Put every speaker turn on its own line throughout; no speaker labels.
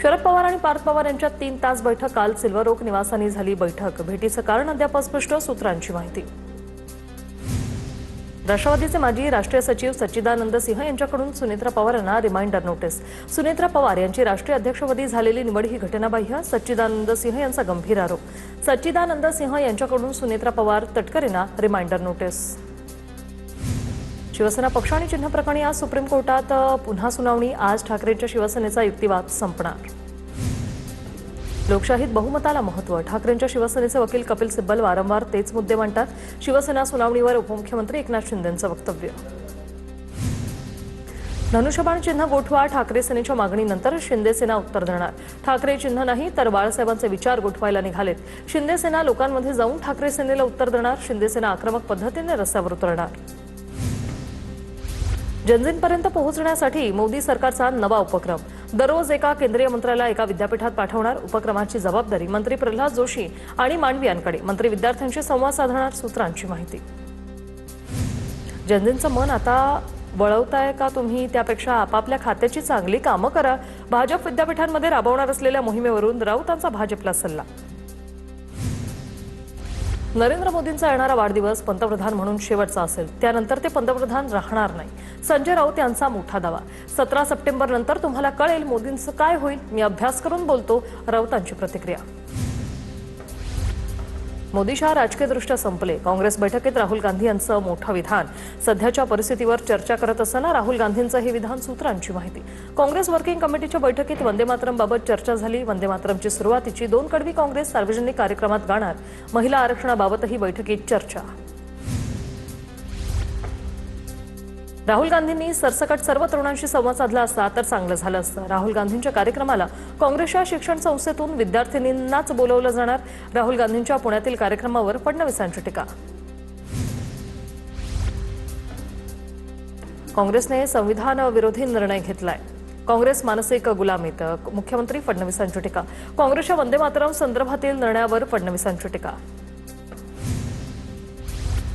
शरद पवार आणि पार्थ पवार यांच्यात 3 तास बैठक. काल सिल्वर ओक निवासानी झाली बैठक. भेटीचं कारण अद्याप अस्पष्ट. सूत्रांची माहिती. राष्ट्रवादीचे माजी राष्ट्रीय सचिव सच्चिदानंद सिंह यांच्याकडून सुनेत्रा पवारांना रिमाइंडर नोटीस. सुनेत्रा पवार यांची राष्ट्रीय अध्यक्षपदी झालेली निवड ही घटनाबाह्य. सच्चिदानंद सिंह यांचा गंभीर आरोप. सच्चिदानंद सिंह यांच्याकडून सुनेत्रा पवार तटकरेंना रिमाइंडर नोटीस. शिवसेना पक्ष आणि चिन्ह प्रकरणी आज सुप्रीम कोर्टात पुन्हा सुनावणी. आज ठाकरेंच्या शिवसेनेचा युक्तिवाद संपणार. लोकशाहीत बहुमताला महत्त्व. ठाकरेंच्या शिवसेनेचे वकील कपिल सिब्बल वारंवार तेच मुद्दे मांडतात. शिवसेना सुनावणीवर उपमुख्यमंत्री एकनाथ शिंदेंचं वक्तव्य. धनुष्यबाण चिन्ह गोठवा. ठाकरे सेनेच्या मागणीनंतर शिंदे सेना उत्तर देणार. ठाकरे चिन्ह नाही तर बाळासाहेबांचे विचार गोठवायला निघालेत. शिंदे सेना लोकांमध्ये जाऊन ठाकरे सेनेला उत्तर देणार. शिंदे सेना आक्रमक पद्धतीने रस्त्यावर उतरणार. जनजींपर्यंत पोहोचण्यासाठी मोदी सरकारचा नवा उपक्रम. दररोज एका केंद्रीय मंत्र्याला एका विद्यापीठात पाठवणार. उपक्रमाची जबाबदारी मंत्री प्रल्हाद जोशी आणि मांडवियांकडे. मंत्री विद्यार्थ्यांशी संवाद साधणार. सूत्रांची माहिती. जनजींचं मन आता वळवताय का तुम्ही? त्यापेक्षा आपापल्या खात्याची चांगली कामं करा. भाजप विद्यापीठांमध्ये राबवणार असलेल्या मोहिमेवरून राऊतांचा भाजपला सल्ला. नरेंद्र मोदींचा येणारा वाढदिवस पंतप्रधान म्हणून शेवटचा असेल. त्यानंतर ते पंतप्रधान राहणार नाही. संजय राऊत यांचा मोठा दावा. 17 सप्टेंबर नंतर तुम्हाला कळेल मोदींचं काय होईल. मी अभ्यास करून बोलतो. राऊतांची प्रतिक्रिया. मोदी शहा राजकीयदृष्ट्या संपले. काँग्रेस बैठकीत राहुल गांधी यांचं मोठं विधान. सध्याच्या परिस्थितीवर चर्चा करत असताना राहुल गांधींचं हे विधान. सूत्रांची माहिती. काँग्रेस वर्किंग कमिटीच्या बैठकीत वंदे मातरमबाबत चर्चा झाली. वंदे मातरमची सुरुवातीची 2 कडवी काँग्रेस सार्वजनिक कार्यक्रमात गाणार. महिला आरक्षणाबाबतही बैठकीत चर्चा. राहुल गांधींनी सरसकट सर्व तरुणांशी संवाद साधला असता तर चांगलं झालं असतं. राहुल गांधींच्या कार्यक्रमाला काँग्रेसच्या शिक्षण संस्थेतून विद्यार्थिनींनाच बोलवलं जाणार. राहुल गांधींच्या पुण्यातील कार्यक्रमावर फडणवीसांची टीका. काँग्रेसने संविधान विरोधी निर्णय घेतलाय. काँग्रेस मानसिक गुलामीत. मुख्यमंत्री फडणवीसांची टीका. काँग्रेसच्या वंदे मातरम संदर्भातील निर्णयावर फडणवीसांची टीका.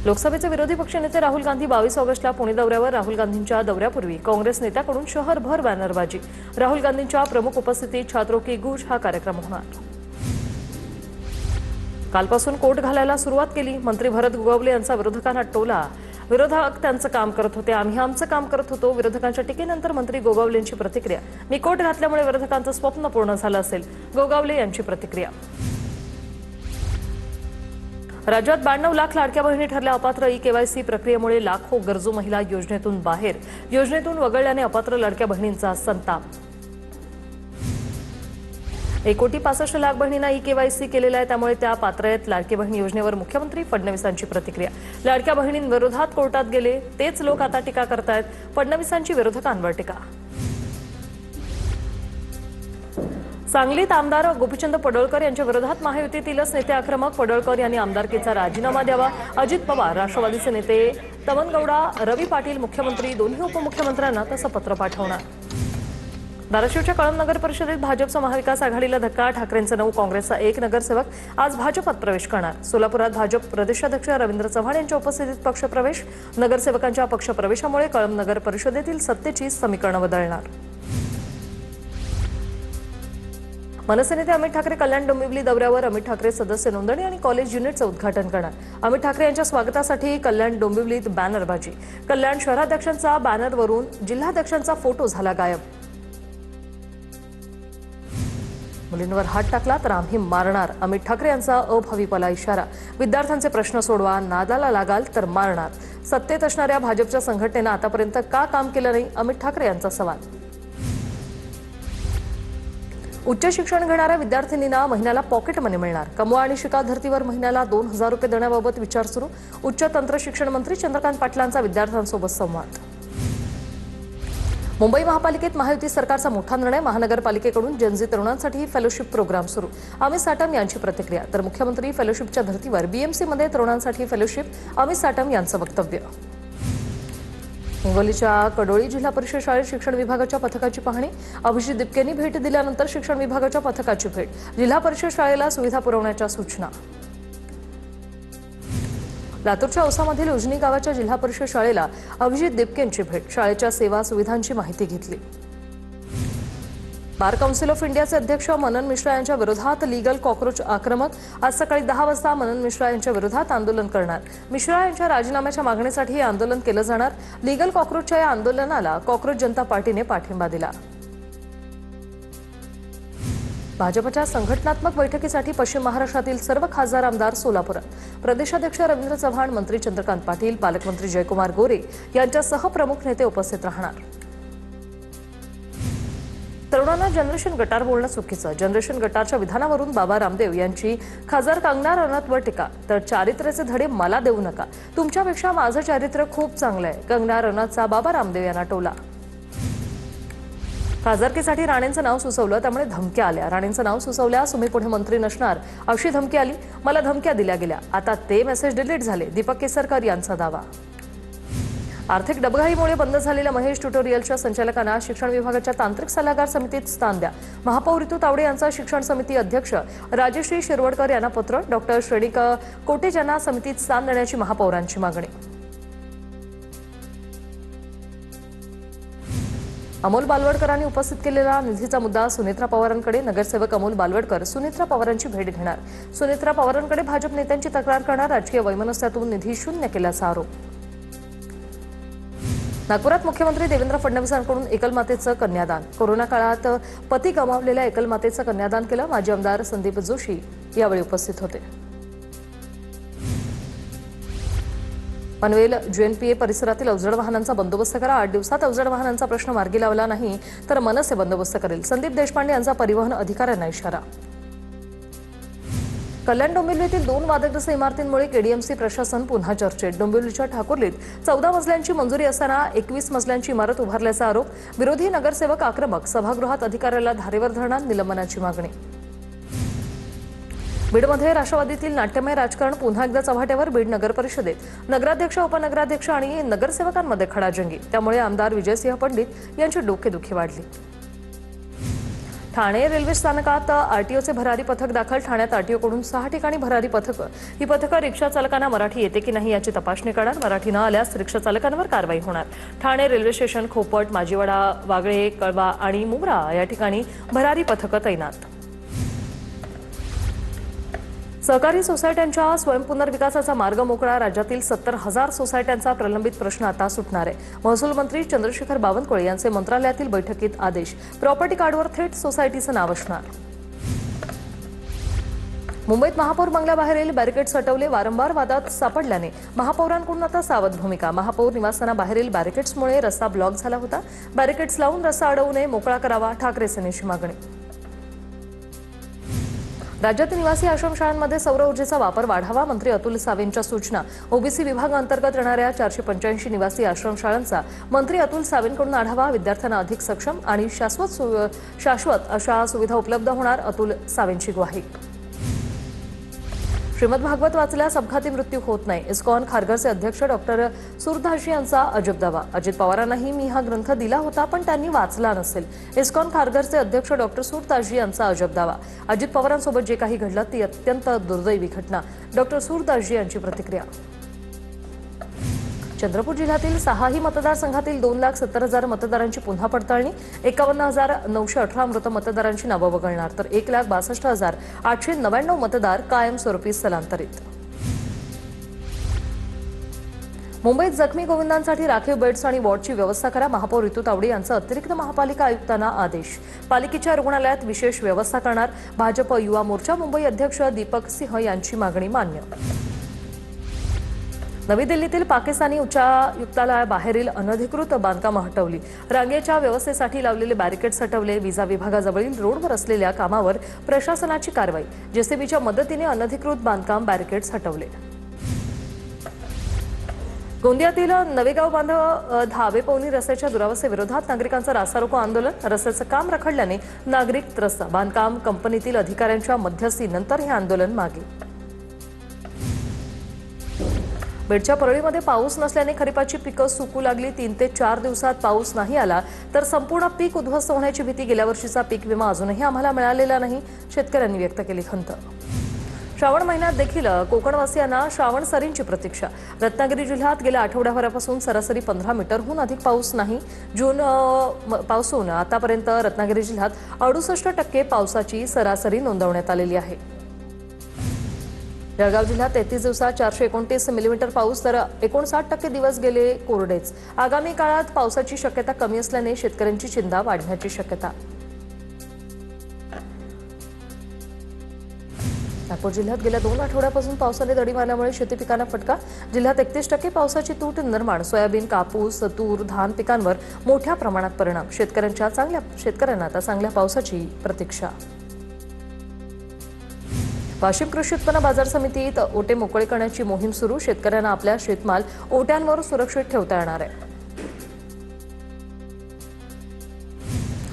लोकसभेचे विरोधी पक्षनेते राहुल गांधी 22 ऑगस्टला पुणे दौऱ्यावर. राहुल गांधींच्या दौऱ्यापूर्वी काँग्रेस नेत्याकडून शहरभर बॅनरबाजी. राहुल गांधींच्या प्रमुख उपस्थितीत छात्रों की गूंज हा कार्यक्रम होणार. कालपासून कोट घालायला सुरुवात केली. मंत्री भरत गोगावले यांचा विरोधकांना टोला. विरोधक त्यांचं काम करत होते, आम्ही आमचं काम करत होतो. विरोधकांच्या टीकेनंतर मंत्री गोगावलेंची प्रतिक्रिया. मी कोट घातल्यामुळे विरोधकांचं स्वप्न पूर्ण झालं असेल. गोगावले यांची प्रतिक्रिया. राज्यात 92 लाख लाडक्या बहिणी ठरल्या अपात्र. ई-केवायसी प्रक्रियेमुळे लाखो गरजू महिला योजनेतून बाहेर. योजनेतून वगळल्याने अपात्र लाडक्या बहिणींचा संताप. 1,65,00,000 बहिणींना ई-केवायसी केलेला आहे, त्यामुळे त्या पात्र आहेत. लाडकी बहीण योजनेवर मुख्यमंत्री फडणवीसांची प्रतिक्रिया. लाडक्या बहिणींविरोधात कोर्टात गेले तेच लोक आता टीका करतायत. फडणवीसांची विरोधकांवर टीका. सांगलीत आमदार गोपीचंद पडळकर यांच्या विरोधात महायुतीतीलच नेते आक्रमक. पडळकर यांनी आमदारकीचा राजीनामा द्यावा. अजित पवार, राष्ट्रवादीचे नेते तमनगौडा, रवी पाटील मुख्यमंत्री, दोन्ही उपमुख्यमंत्र्यांना तसं पत्र पाठवणार. धाराशिवच्या कळंब नगर परिषदेत भाजपचा महाविकास आघाडीला धक्का. ठाकरेंचा 9, काँग्रेसचा 1 नगरसेवक आज भाजपात प्रवेश करणार. सोलापुरात भाजप प्रदेशाध्यक्ष रवींद्र चव्हाण यांच्या उपस्थितीत पक्षप्रवेश. नगरसेवकांच्या पक्षप्रवेशामुळे कळंब नगर परिषदेतील सत्तेची समीकरणं बदलणार. मनसे नेते अमित ठाकरे कल्याण डोंबिवली दौऱ्यावर. अमित ठाकरे सदस्य नोंदणी आणि कॉलेज युनिटचं उद्घाटन करणार. अमित ठाकरे यांच्या स्वागतासाठी कल्याण डोंबिवलीत बॅनरबाजी. कल्याण शहराध्यक्षांचा बॅनरवरून जिल्हाध्यक्षांचा फोटो झाला गायब. मुलींवर हात टाकला तर आम्ही मारणार. अमित ठाकरे यांचा अभाविपला इशारा. विद्यार्थ्यांचे प्रश्न सोडवा, नादाला लागाल तर मारणार. सत्तेत असणाऱ्या भाजपच्या संघटनेनं आतापर्यंत का काम केलं नाही? अमित ठाकरे यांचा सवाल. उच्च शिक्षण घेणाऱ्या विद्यार्थिनींना महिन्याला पॉकेट मनी मिळणार. कमवा आणि शिका धर्तीवर महिन्याला 2,000 रुपये देण्याबाबत विचार सुरू. उच्च तंत्र शिक्षण मंत्री चंद्रकांत पाटलांचा विद्यार्थ्यांसोबत संवाद. मुंबई महापालिकेत महायुती सरकारचा मोठा निर्णय. महानगरपालिकेकडून जनजी तरुणांसाठी फेलोशिप प्रोग्राम सुरू. अमित साटम यांची प्रतिक्रिया. तर मुख्यमंत्री फेलोशिपच्या धर्तीवर. बीएमसीमध्ये तरुणांसाठी फेलोशिप. अमित साटम यांचं वक्तव्य. हिंगोलीच्या कडोळी जिल्हा परिषद शाळेत शिक्षण विभागाच्या पथकाची पाहणी. अभिजित दिपकेंनी भेट दिल्यानंतर शिक्षण विभागाच्या पथकाची भेट. जिल्हा परिषद शाळेला सुविधा पुरवण्याच्या सूचना. लातूरच्या औसामधील उजनी गावाच्या जिल्हा परिषद शाळेला अभिजित दिपकेंची भेट. शाळेच्या सेवा सुविधांची माहिती घेतली. बार काउन्सिल ऑफ इंडियाचे अध्यक्ष मनन मिश्रा यांच्या विरोधात लीगल कॉकरोच आक्रमक. आज सकाळी 10 वाजता मनन मिश्रा यांच्या विरोधात आंदोलन करणार. मिश्रा यांच्या राजीनाम्याच्या मागणीसाठी हे आंदोलन केलं जाणार. लीगल कॉकरोचच्या या आंदोलनाला कॉकरोच जनता पार्टीने पाठिंबा दिला. भाजपच्या संघटनात्मक बैठकीसाठी पश्चिम महाराष्ट्रातील सर्व खासदार आमदार सोलापुरात. प्रदेशाध्यक्ष रवींद्र चव्हाण, मंत्री चंद्रकांत पाटील, पालकमंत्री जयकुमार गोरे यांच्यासह प्रमुख नेते उपस्थित राहणार. तरुणांना जनरेशन गटार बोलणं चुकीचं. जनरेशन गटारच्या विधानावरून बाबा रामदेव यांची खासदार कंगना रनौतवर टीका. तर चारित्र्याचे धडे मला देऊ नका, तुमच्यापेक्षा माझं चारित्र्य खूप चांगलं आहे. कंगना रनौतचा बाबा रामदेव यांना टोला. खासदारकीसाठी राणेंचं नाव सुचवलं त्यामुळे धमक्या आल्या. राणेंचं नाव सुचवल्यास तुम्ही पुढे मंत्री नसणार अशी धमकी आली. मला धमक्या दिल्या गेल्या. आता ते मेसेज डिलीट झाले. दीपक केसरकर यांचा दावा. आर्थिक डबघाईमुळे बंद झालेल्या महेश ट्युटोरियलच्या संचालकांना शिक्षण विभागाच्या तांत्रिक सल्लागार समितीत स्थान द्या. महापौर ऋतू तावडे यांचा शिक्षण समिती अध्यक्ष राजश्री शिरवडकर यांना पत्र. डॉक्टर श्रेणिक कोटेज यांना समितीत स्थान देण्याची महापौरांची मागणी. अमोल बालवडकरांनी उपस्थित केलेला निधीचा मुद्दा सुनेत्रा पवारांकडे. नगरसेवक अमोल बालवडकर सुनेत्रा पवारांची भेट घेणार. सुनेत्रा पवारांकडे भाजप नेत्यांची तक्रार करणार. राजकीय वैमनस्यातून निधी शून्य केल्याचा आरोप. नागपुरात मुख्यमंत्री देवेंद्र फडणवीसांकडून एकलमातेचं कन्यादान. कोरोना काळात पती गमावलेल्या एकलमातेचं कन्यादान केलं. माजी आमदार संदीप जोशी यावेळी उपस्थित होते. पनवेल JNPA परिसरातील अवजड वाहनांचा बंदोबस्त करा. 8 दिवसात अवजड वाहनांचा प्रश्न मार्गी लावला नाही तर मनसे बंदोबस्त करेल. संदीप देशपांडे यांचा परिवहन अधिकाऱ्यांना इशारा. कल्याण डोंबिवलीतील 2 वादग्रस्त इमारतींमुळे KDMC प्रशासन पुन्हा चर्चेत. डोंबिवलीच्या ठाकुर्लीत 14 मजल्यांची मंजुरी असताना 21 मजल्यांची इमारत उभारल्याचा आरोप. विरोधी नगरसेवक आक्रमक. सभागृहात अधिकाऱ्याला धारेवर धरणार. निलंबनाची मागणी. बीडमध्ये राष्ट्रवादीतील नाट्यमय राजकारण पुन्हा एकदा चव्हाट्यावर. बीड नगर परिषदेत नगराध्यक्ष, उपनगराध्यक्ष आणि नगरसेवकांमध्ये खडाजंगी. त्यामुळे आमदार विजयसिंह पंडित यांची डोकेदुखी वाढली. ठाणे रेल्वे स्थानकात RTOचे भरारी पथक दाखल. ठाण्यात RTOकडून 6 ठिकाणी भरारी पथकं. ही पथकं रिक्षा चालकांना मराठी येते की नाही याची तपासणी करणार. मराठी न आल्यास रिक्षा चालकांवर कारवाई होणार. ठाणे रेल्वे स्टेशन, खोपट, माजीवाडा, वागळे, कळवा आणि मुंब्रा या ठिकाणी भरारी पथकं तैनात. सहकारी सोसायट्यांच्या स्वयंपुनर्विकासाचा मार्ग मोकळा. राज्यातील 70,000 सोसायट्यांचा प्रलंबित प्रश्न आता सुटणार आहे. महसूल मंत्री चंद्रशेखर बावनकुळे यांचे मंत्रालयातील बैठकीत आदेश. प्रॉपर्टी कार्डवर थेट सोसायटीचं नाव असणार. मुंबईत महापौर बंगल्याबाहेरील बॅरिकेड्स हटवले. वारंवार वादात सापडल्याने महापौरांकडून आता सावध भूमिका. महापौर निवासस्थानाबाहेरील बॅरिकेड्समुळे रस्ता ब्लॉक झाला होता. बॅरिकेड्स लावून रस्ता अडवू नये, मोकळा करावा. ठाकरे सेनेची मागणी. राज्यातील निवासी आश्रमशाळांमध्ये सौर ऊर्जेचा वापर वाढावा. मंत्री अतुल सावेंच्या सूचना. ओबीसी विभागाअंतर्गत येणाऱ्या 485 निवासी आश्रमशाळांचा मंत्री अतुल सावेंकडून आढावा. विद्यार्थ्यांना अधिक सक्षम आणि शाश्वत अशा सुविधा उपलब्ध होणार. अतुल सावेंची ग्वाही. श्रीमद भागवत वाचल्यास अपघाती मृत्यू होत नाही. इस्कॉन खारघरचे अध्यक्ष डॉक्टर सूरदासजी यांचा अजब दावा. अजित पवारांनाही मी हा ग्रंथ दिला होता पण त्यांनी वाचला नसेल. इस्कॉन खारघरचे अध्यक्ष डॉक्टर सूरदासजी यांचा अजब दावा. अजित पवारांसोबत जे काही घडलं ती अत्यंत दुर्दैवी घटना. डॉक्टर सूरदासजी यांची प्रतिक्रिया. चंद्रपूर जिल्ह्यातील 6ही मतदारसंघातील 2,70,000 मतदारांची पुन्हा पडताळणी. 51,918 मृत मतदारांची नावं वगळणार तर 1,62,899 मतदार कायमस्वरूपी स्थलांतरित. मुंबईत जखमी गोविंदांसाठी राखीव बेड्स आणि वॉर्डची व्यवस्था करा. महापौर ऋतू तावडे यांचा अतिरिक्त महापालिका आयुक्तांना आदेश. पालिकेच्या रुग्णालयात विशेष व्यवस्था करणार. भाजप युवा मोर्चा मुंबई अध्यक्ष दीपक सिंह यांची मागणी मान्य. नवी दिल्लीतील पाकिस्तानी उच्चायुक्तालयाबाहेरील अनधिकृत बांधकामं हटवली. रांगेच्या व्यवस्थेसाठी लावलेले बॅरिकेड्स हटवले. विजा विभागाजवळील रोडवर असलेल्या कामावर प्रशासनाची कारवाई. जेसीबीच्या मदतीने अनधिकृत बांधकाम बॅरिकेड्स हटवले. गोंदियातील नवेगाव बांधव धाबेपवनी रस्त्याच्या दुरावस्थेविरोधात नागरिकांचं रास्तारोको आंदोलन. रस्त्याचं काम रखडल्याने नागरिक त्रस्त. बांधकाम कंपनीतील अधिकाऱ्यांच्या मध्यस्थीनंतर हे आंदोलन मागे. बीडच्या परळीमध्ये पाऊस नसल्याने खरीपाची पिकं सुकू लागली. 3 ते 4 दिवसात पाऊस नाही आला तर संपूर्ण पीक उद्ध्वस्त होण्याची भीती. गेल्या वर्षीचा पीक विमा अजूनही आम्हाला मिळालेला नाही. शेतकऱ्यांनी व्यक्त केली खंत. श्रावण महिन्यात देखील कोकणवासियांना श्रावण सरींची प्रतीक्षा. रत्नागिरी जिल्ह्यात गेल्या आठवड्याभरापासून सरासरी 15 मीटरहून अधिक पाऊस नाही. जून पासून आतापर्यंत रत्नागिरी जिल्ह्यात 68% पावसाची सरासरी नोंदवण्यात आलेली आहे. जळगाव जिल्ह्यात 33 दिवसात 429 मिलीमीटर पाऊस, तर 59% दिवस गेले कोरडेच. आगामी काळात पावसाची शक्यता कमी असल्याने शेतकऱ्यांची चिंता वाढण्याची शक्यता. नागपूर जिल्ह्यात गेल्या 2 आठवड्यापासून पावसाने दडी मारल्यामुळे शेती पिकांना फटका. जिल्ह्यात 31% पावसाची तूट निर्माण. सोयाबीन, कापूस, तूर, धान पिकांवर मोठ्या प्रमाणात परिणाम. शेतकऱ्यांना आता चांगल्या पावसाची प्रतीक्षा. वाशिम कृषी उत्पन्न बाजार समितीत ओटे मोकळे करण्याची मोहीम सुरू. शेतकऱ्यांना आपल्या शेतमाल ओट्यांवर सुरक्षित ठेवता येणार आहे.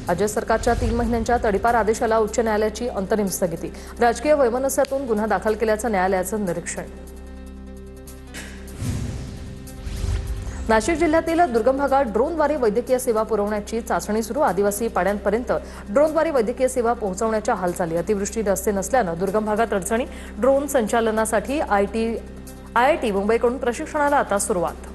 राज्य सरकारच्या 3 महिन्यांच्या तडीपार आदेशाला उच्च न्यायालयाची अंतरिम स्थगिती. राजकीय वैमनस्यातून गुन्हा दाखल केल्याचं न्यायालयाचं निरीक्षण. नाशिक जिल्ह्यातील दुर्गम भागात ड्रोनद्वारे वैद्यकीय सेवा पुरवण्याची चाचणी सुरू. आदिवासी पाड्यांपर्यंत ड्रोनद्वारे वैद्यकीय सेवा पोहोचवण्याच्या हालचाली. अतिवृष्टी रस्ते नसल्यानं दुर्गम भागात अडचणी. ड्रोन संचालनासाठी IIT मुंबईकडून प्रशिक्षणाला आता सुरुवात.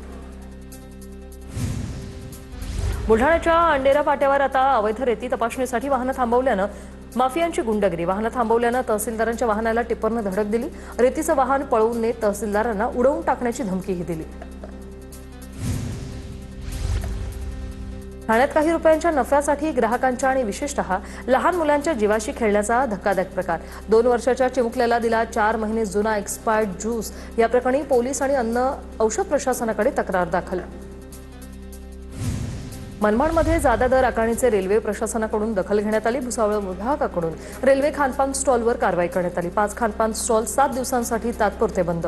बुलढाण्याच्या अंडेरा फाट्यावर आता अवैध रेती तपासणीसाठी वाहनं थांबवल्यानं माफियांची गुंडगिरी. वाहनं थांबवल्यानं तहसीलदारांच्या वाहनाला टिप्परनं धडक दिली. रेतीचं वाहन पळवून नेत तहसीलदारांना उडवून टाकण्याची धमकीही दिली. ठाण्यात काही रुपयांच्या नफ्यासाठी ग्राहकांच्या आणि विशेषतः लहान मुलांच्या जीवाशी खेळण्याचा धक्कादायक प्रकार. 2 वर्षाच्या चिमुकल्याला दिला 4 महिने जुना एक्सपायर्ड ज्यूस. या प्रकरणी पोलीस आणि अन्न औषध प्रशासनाकडे तक्रार दाखल. मनमाडमध्ये जादा दर आकारणीचे रेल्वे प्रशासनाकडून दखल घेण्यात आली. भुसावळ विभागाकडून रेल्वे खानपान स्टॉलवर कारवाई करण्यात आली. 5 खानपान स्टॉल 7 दिवसांसाठी तात्पुरते बंद.